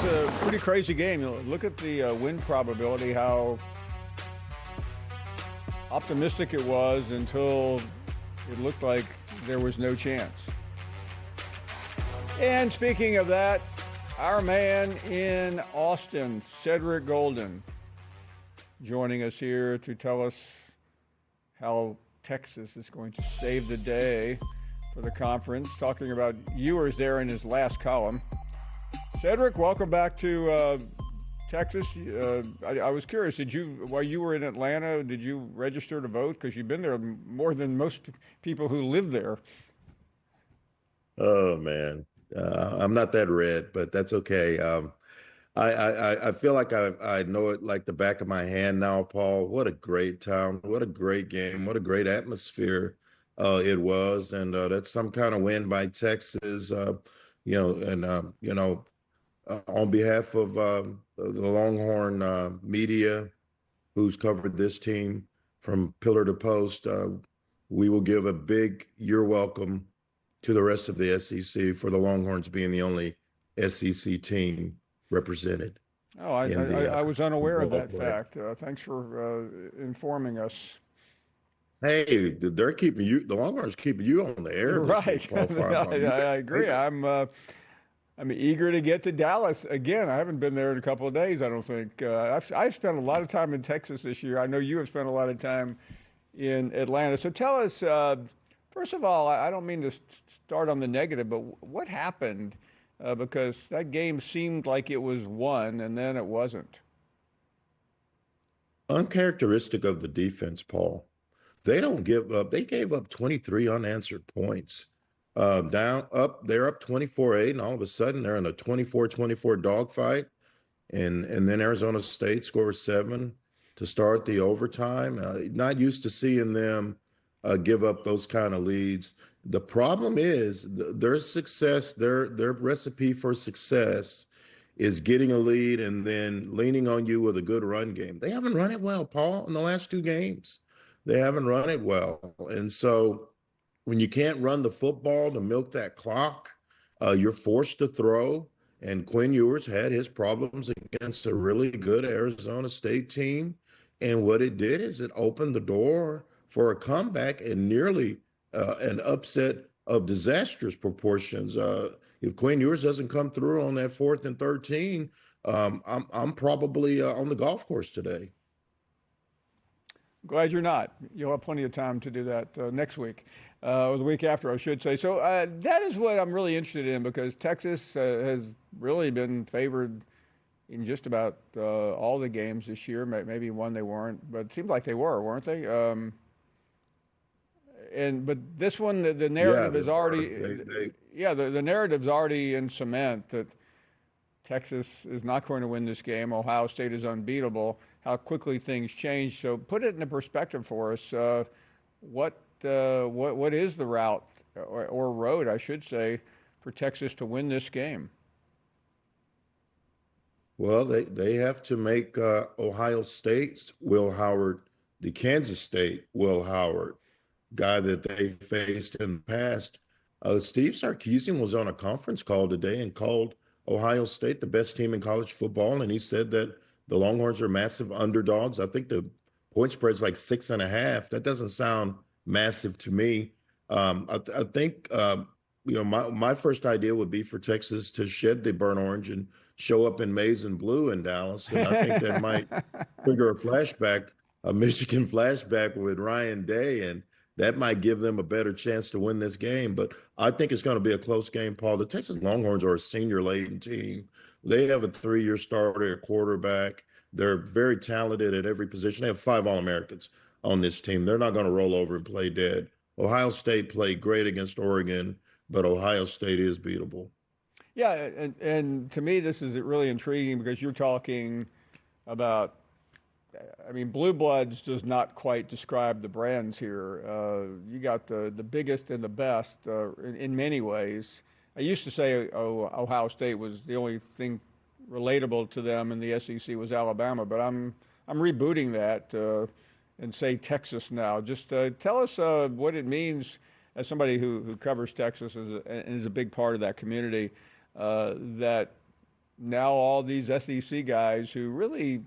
was a pretty crazy game. Look at the win probability, how optimistic it was until it looked like there was no chance. And speaking of that, our man in Austin, Cedric Golden, joining us here to tell us how Texas is going to save the day for the conference, talking about Ewers there in his last column. Cedric, welcome back to Texas. I was curious, while you were in Atlanta, did you register to vote? Because you've been there more than most people who live there. Oh, man. I'm not that red, but that's okay. I feel like I know it like the back of my hand now, Paul. What a great town. What a great game. What a great atmosphere it was. And that's some kind of win by Texas, on behalf of the Longhorn media who's covered this team from pillar to post, we will give a big "you're welcome" to the rest of the SEC for the Longhorns being the only SEC team represented. Oh, I was unaware of that fact. Thanks for informing us. Hey, they're keeping you, the Longhorns keeping you on the air this week, Paul Finebaum. I agree. I'm eager to get to Dallas again. I haven't been there in a couple of days, I don't think. I've spent a lot of time in Texas this year. I know you have spent a lot of time in Atlanta. So tell us, first of all, I don't mean to start on the negative, but what happened? Because that game seemed like it was won, and then it wasn't. Uncharacteristic of the defense, Paul. They don't give up. They gave up 23 unanswered points. They're up 24-8, and all of a sudden they're in a 24-24 dogfight. And then Arizona State scores 7 to start the overtime. Not used to seeing them give up those kind of leads. The problem is their success, their recipe for success is getting a lead and then leaning on you with a good run game. They haven't run it well, Paul, in the last 2 games. They haven't run it well. And so when you can't run the football to milk that clock, you're forced to throw. And Quinn Ewers had his problems against a really good Arizona State team. And what it did is it opened the door for a comeback and nearly an upset of disastrous proportions. If Quinn Ewers doesn't come through on that 4th and 13, I'm probably on the golf course today. Glad you're not. You'll have plenty of time to do that next week, or the week after, I should say. So that is what I'm really interested in, because Texas has really been favored in just about all the games this year. Maybe one they weren't, but it seems like they were, weren't they? But this one, the narrative is already, the narrative's already in cement that Texas is not going to win this game. Ohio State is unbeatable. How quickly things change. So put it into perspective for us. What is the route or road, I should say, for Texas to win this game? Well, they have to make Ohio State's Will Howard the Kansas State Will Howard, guy that they faced in the past. Steve Sarkisian was on a conference call today and called Ohio State the best team in college football, and he said that the Longhorns are massive underdogs. I think the point spread's like 6.5. That doesn't sound massive to me. I think my first idea would be for Texas to shed the burnt orange and show up in maize and blue in Dallas, and I think that might trigger a Michigan flashback with Ryan Day, and that might give them a better chance to win this game. But I think it's going to be a close game, Paul. The Texas Longhorns are a senior-laden team. They have a 3-year starter at quarterback. They're very talented at every position. They have 5 All-Americans on this team. They're not going to roll over and play dead. Ohio State played great against Oregon, but Ohio State is beatable. Yeah, and to me, this is really intriguing because you're talking about, I mean, Blue Bloods does not quite describe the brands here. You got the biggest and the best in many ways. I used to say Ohio State was the only thing relatable to them in the SEC was Alabama, but I'm rebooting that and say Texas now. Just tell us what it means as somebody who covers Texas and is a big part of that community, that now all these SEC guys who really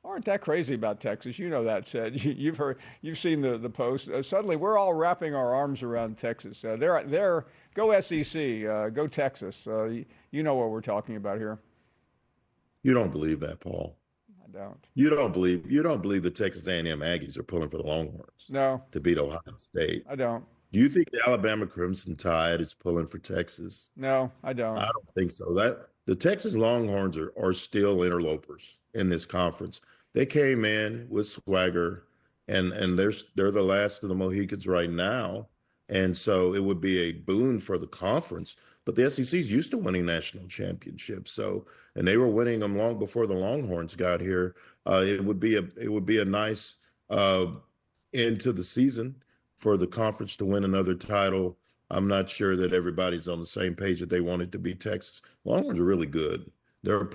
aren't that crazy about Texas. You know that said. You've heard, you've seen the post. Suddenly, we're all wrapping our arms around Texas. They're go SEC, go Texas. You know what we're talking about here. You don't believe that, Paul. I don't. You don't believe the Texas A&M Aggies are pulling for the Longhorns No, to beat Ohio State. I don't. Do you think the Alabama Crimson Tide is pulling for Texas? No, I I don't. don't think so. That the Texas Longhorns are still interlopers in this conference. They came in with swagger, and they're the last of the Mohicans right now, and so it would be a boon for the conference. But the SEC is used to winning national championships, so and they were winning them long before the Longhorns got here. It would be a nice uh, end to the season for the conference to win another title. I'm not sure that everybody's on the same page that they want it to be Texas. Longhorns are really good. They're a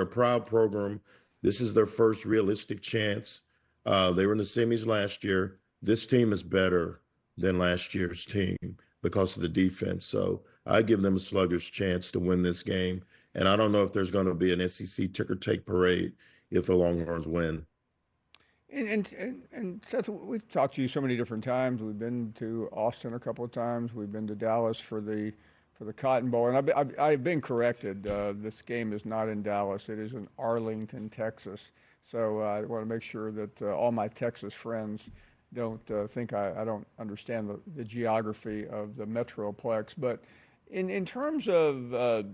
proud program. This is their first realistic chance. They were in the semis last year. This team is better than last year's team because of the defense. So I give them a sluggish chance to win this game. And I don't know if there's going to be an SEC ticker tape parade if the Longhorns win. And Seth, we've talked to you so many different times. We've been to Austin a couple of times. We've been to Dallas for the Cotton Bowl, and I've been corrected. This game is not in Dallas; it is in Arlington, Texas. So I want to make sure that all my Texas friends don't think I don't understand the geography of the Metroplex. But in terms of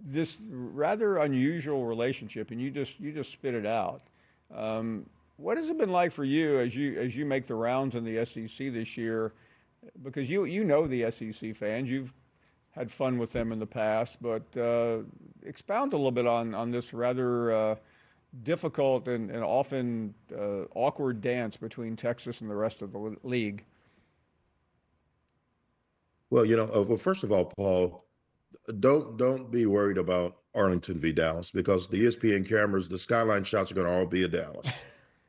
this rather unusual relationship, and you just spit it out. Um, what has it been like for you as you make the rounds in the SEC this year? Because you know the SEC fans, you've had fun with them in the past, but expound a little bit on this rather difficult and often awkward dance between Texas and the rest of the league. Well, well, first of all, Paul, don't be worried about Arlington v. Dallas because the ESPN cameras, the skyline shots are going to all be of Dallas.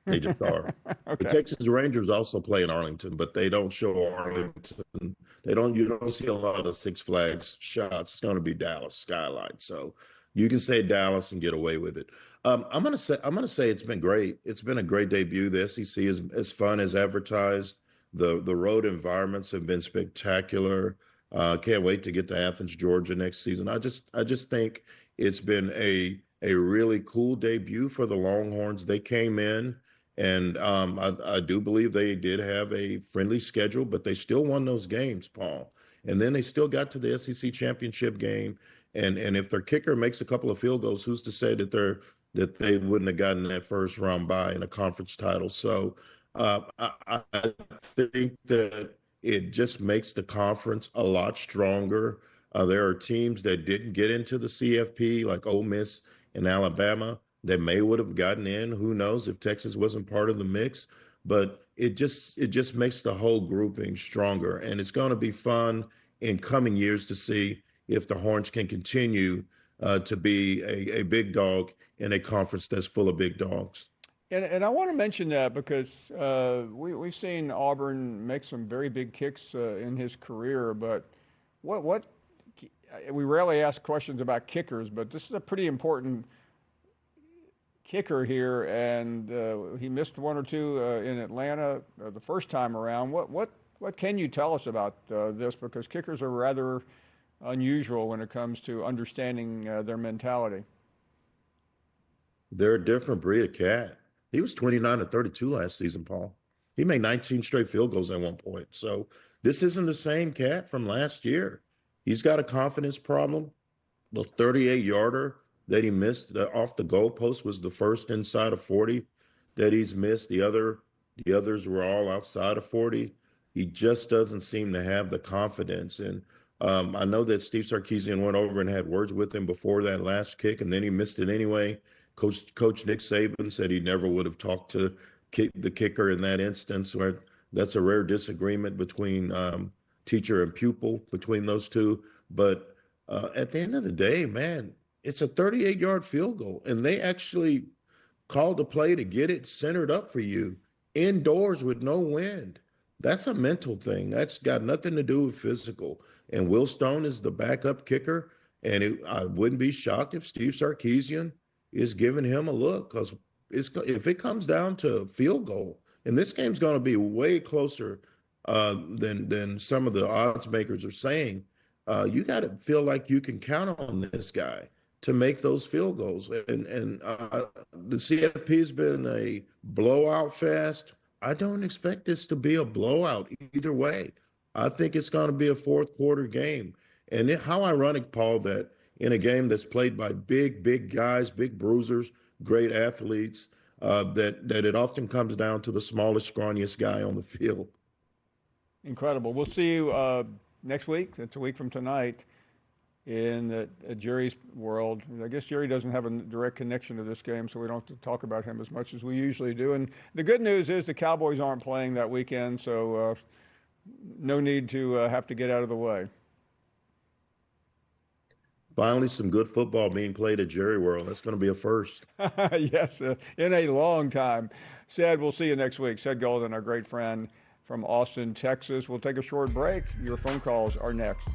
They just are. The Okay. Texas Rangers also play in Arlington, but they don't show Arlington. You don't see a lot of Six Flags shots. It's going to be Dallas skyline. So you can say Dallas and get away with it. I'm gonna say it's been great. It's been a great debut. The SEC is as fun as advertised. The road environments have been spectacular. Can't wait to get to Athens, Georgia next season. I just think it's been a really cool debut for the Longhorns. They came in, and I do believe they did have a friendly schedule, but they still won those games, Paul. And then they still got to the SEC championship game. And if their kicker makes a couple of field goals, who's to say that they wouldn't have gotten that first round bye in a conference title? So I think that it just makes the conference a lot stronger. There are teams that didn't get into the CFP, like Ole Miss and Alabama, that may would have gotten in. Who knows if Texas wasn't part of the mix? But it just makes the whole grouping stronger, and it's going to be fun in coming years to see if the Horns can continue to be a big dog in a conference that's full of big dogs. And I want to mention that because we've seen Auburn make some very big kicks in his career, but what we rarely ask questions about kickers, but this is a pretty important kicker here, and he missed one or two in Atlanta the first time around. What can you tell us about this? Because kickers are rather unusual when it comes to understanding their mentality. They're a different breed of cat. He was 29 to 32 last season, Paul. He made 19 straight field goals at one point. So this isn't the same cat from last year. He's got a confidence problem. The 38-yarder that he missed off the goalpost was the first inside of 40 that he's missed. The others were all outside of 40. He just doesn't seem to have the confidence. And I know that Steve Sarkisian went over and had words with him before that last kick, and then he missed it anyway. Coach Nick Saban said he never would have talked to the kicker in that instance. Where that's a rare disagreement between teacher and pupil between those two. But at the end of the day, man, it's a 38-yard field goal, and they actually called a play to get it centered up for you indoors with no wind. That's a mental thing. That's got nothing to do with physical. And Will Stone is the backup kicker. And I wouldn't be shocked if Steve Sarkisian is giving him a look, because if it comes down to field goal, and this game's going to be way closer than some of the odds makers are saying, you got to feel like you can count on this guy to make those field goals. And the CFP has been a blowout fest. I don't expect this to be a blowout either way. I think it's going to be a fourth quarter game. And how ironic, Paul, that in a game that's played by big guys, big bruisers, great athletes, that it often comes down to the smallest, scrawniest guy on the field. Incredible. We'll see you next week. It's a week from tonight in Jerry's world. I guess Jerry doesn't have a direct connection to this game, so we don't have to talk about him as much as we usually do. And the good news is the Cowboys aren't playing that weekend, so no need to have to get out of the way. Finally, some good football being played at Jerry World. That's going to be a first. Yes, in a long time. Ced, we'll see you next week. Ced Golden, our great friend from Austin, Texas. We'll take a short break. Your phone calls are next.